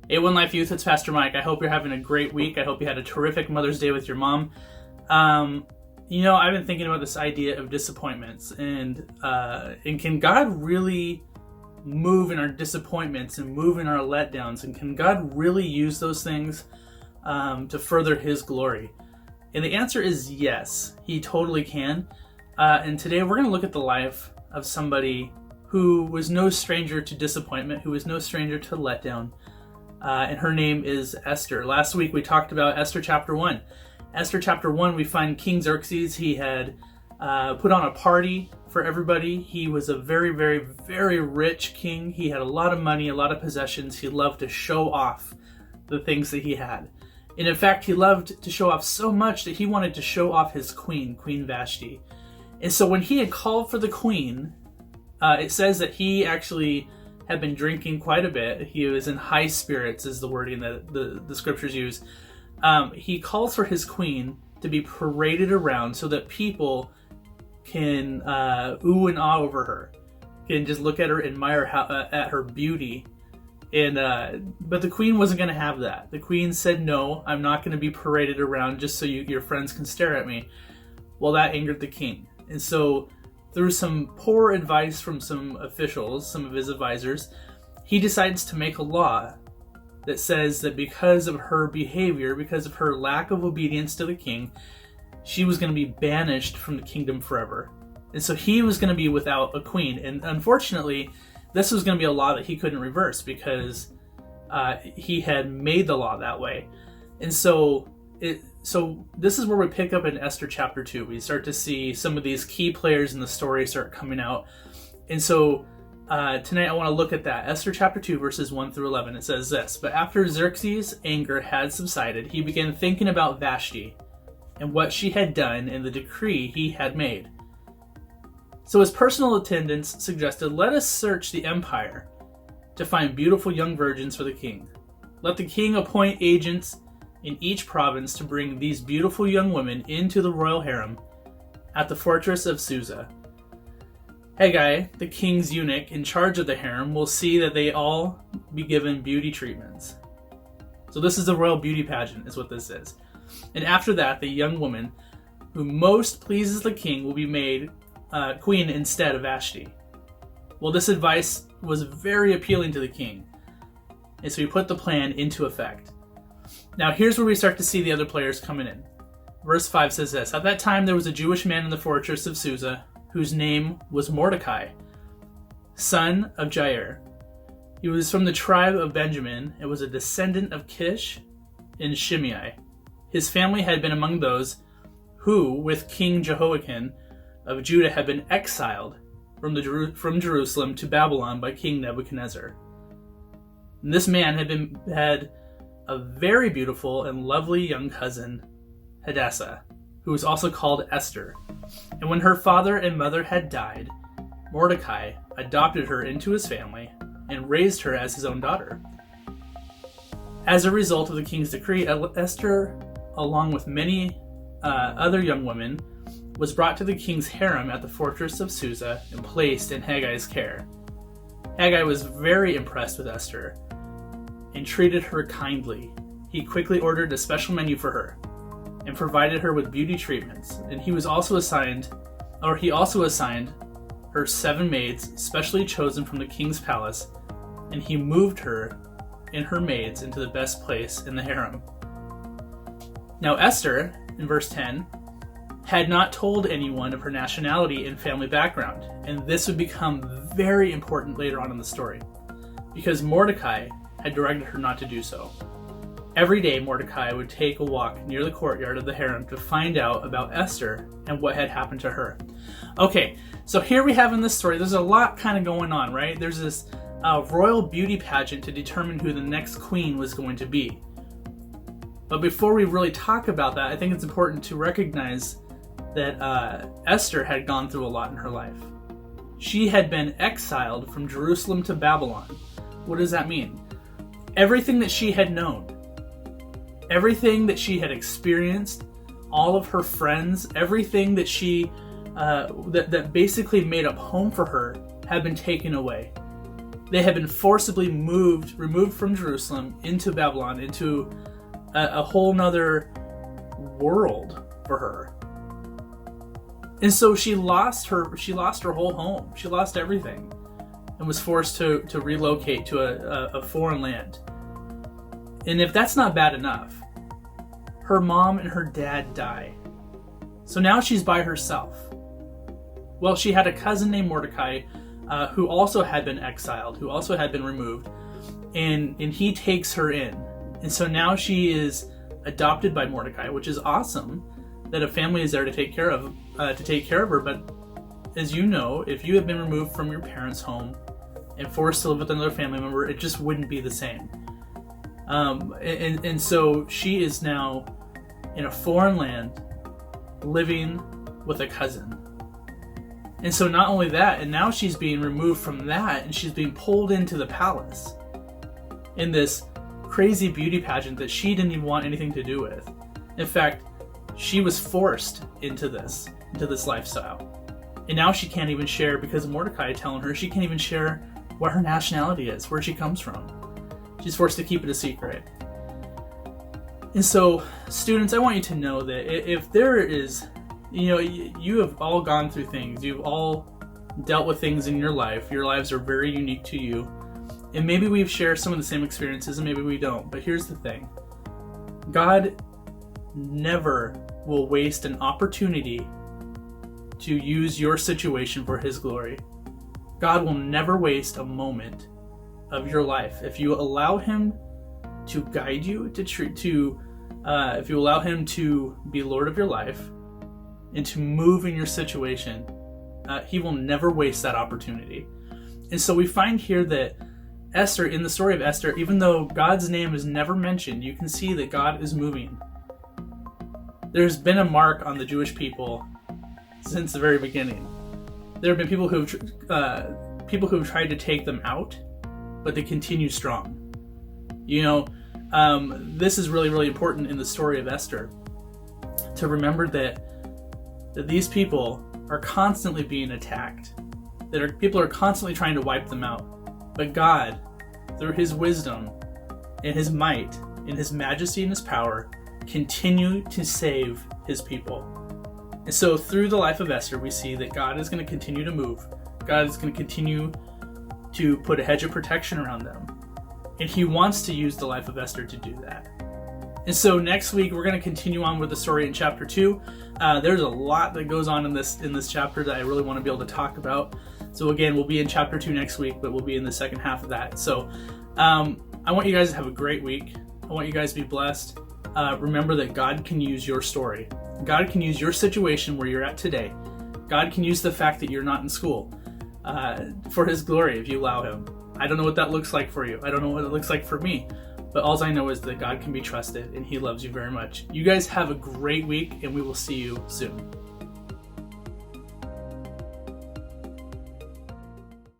Hey, OneLife Youth, it's Pastor Mike. I hope you're having a great week. I hope you had a terrific Mother's Day with your mom. I've been thinking about this idea of disappointments, and can God really move in our disappointments and move in our letdowns, and can God really use those things to further His glory? And the answer is yes, He totally can. And today we're going to look at the life of somebody who was no stranger to disappointment, who was no stranger to letdown. And her name is Esther. Last week we talked about Esther chapter 1. Esther chapter 1, we find King Xerxes. He had put on a party for everybody. He was a very, very, very rich king. He had a lot of money, a lot of possessions. He loved to show off the things that he had. And in fact, he loved to show off so much that he wanted to show off his queen, Queen Vashti. And so when he had called for the queen, it says that he actually had been drinking quite a bit. He was in high spirits, is the wording that the scriptures use. He calls for his queen to be paraded around so that people can ooh and ah over her, can just look at her, admire at her beauty. But the queen wasn't going to have that. The queen said, "No, I'm not going to be paraded around just so your friends can stare at me." Well, that angered the king, and so through some poor advice from some officials, some of his advisors, he decides to make a law that says that because of her behavior, because of her lack of obedience to the king, she was going to be banished from the kingdom forever. And so he was going to be without a queen. And unfortunately, this was going to be a law that he couldn't reverse because he had made the law that way. And so this is where we pick up in Esther chapter 2. We start to see some of these key players in the story start coming out. And so tonight I want to look at that. Esther chapter 2 verses 1 through 11. It says this: "But after Xerxes' anger had subsided, he began thinking about Vashti and what she had done and the decree he had made. So his personal attendants suggested, 'Let us search the empire to find beautiful young virgins for the king. Let the king appoint agents in each province to bring these beautiful young women into the royal harem at the fortress of Susa. Haggai, the king's eunuch in charge of the harem, will see that they all be given beauty treatments.'" So this is the royal beauty pageant, is what this is. "And after that, the young woman who most pleases the king will be made queen instead of Vashti." Well, this advice was very appealing to the king, and so he put the plan into effect. Now here's where we start to see the other players coming in. Verse 5 says this: "At that time there was a Jewish man in the fortress of Susa, whose name was Mordecai, son of Jair. He was from the tribe of Benjamin and was a descendant of Kish and Shimei. His family had been among those who, with King Jehoiakim of Judah, had been exiled from Jerusalem to Babylon by King Nebuchadnezzar. And this man had a very beautiful and lovely young cousin, Hadassah, who was also called Esther. And when her father and mother had died, Mordecai adopted her into his family and raised her as his own daughter. As a result of the king's decree, Esther, along with many other young women, was brought to the king's harem at the fortress of Susa and placed in Haggai's care. Haggai was very impressed with Esther and treated her kindly. He quickly ordered a special menu for her and provided her with beauty treatments. And he also assigned her 7 maids specially chosen from the king's palace, and he moved her and her maids into the best place in the harem. Now Esther, in verse 10, had not told anyone of her nationality and family background, and this would become very important later on in the story, because Mordecai had directed her not to do so. Every day Mordecai would take a walk near the courtyard of the harem to find out about Esther and what had happened to her. Okay, so here we have in this story, there's a lot kind of going on, right? There's this royal beauty pageant to determine who the next queen was going to be. But before we really talk about that, I think it's important to recognize that Esther had gone through a lot in her life. She had been exiled from Jerusalem to Babylon. What does that mean? Everything that she had known, everything that she had experienced, all of her friends, everything that that basically made up home for her had been taken away. They had been forcibly removed from Jerusalem into Babylon, into a whole nother world for her. And so she lost her whole home. She lost everything and was forced to relocate to a foreign land. And if that's not bad enough, her mom and her dad die. So now she's by herself. Well, she had a cousin named Mordecai who also had been exiled, who also had been removed, and he takes her in. And so now she is adopted by Mordecai, which is awesome that a family is there to take care of her. But as you know, if you have been removed from your parents' home and forced to live with another family member, it just wouldn't be the same. And so she is now in a foreign land living with a cousin. And so not only that, and now she's being removed from that and she's being pulled into the palace in this crazy beauty pageant that she didn't even want anything to do with. In fact, she was forced into this lifestyle. And now she can't even share, because of Mordecai telling her, she can't even share what her nationality is, where she comes from. She's forced to keep it a secret. And so, students, I want you to know that if there is, you have all gone through things, you've all dealt with things in your life, your lives are very unique to you, and maybe we've shared some of the same experiences and maybe we don't, but here's the thing. God never will waste an opportunity to use your situation for His glory. God will never waste a moment of your life if you allow Him to guide you, if you allow Him to be Lord of your life and to move in your situation. He will never waste that opportunity. And so we find here that Esther, in the story of Esther, even though God's name is never mentioned, you can see that God is moving. There's been a mark on the Jewish people since the very beginning. There have been people who've tried to take them out, but they continue strong. This is really, really important in the story of Esther, to remember that these people are constantly being attacked. People are constantly trying to wipe them out. But God, through His wisdom and His might and His majesty and His power, continue to save His people. And so through the life of Esther, we see that God is going to continue to move. God is going to continue to put a hedge of protection around them. And He wants to use the life of Esther to do that. And so next week, we're going to continue on with the story in chapter 2. There's a lot that goes on in this chapter that I really want to be able to talk about. So again, we'll be in chapter 2 next week, but we'll be in the second half of that. So I want you guys to have a great week. I want you guys to be blessed. Remember that God can use your story. God can use your situation where you're at today. God can use the fact that you're not in school for His glory if you allow Him. I don't know what that looks like for you. I don't know what it looks like for me. But all I know is that God can be trusted and He loves you very much. You guys have a great week, and we will see you soon.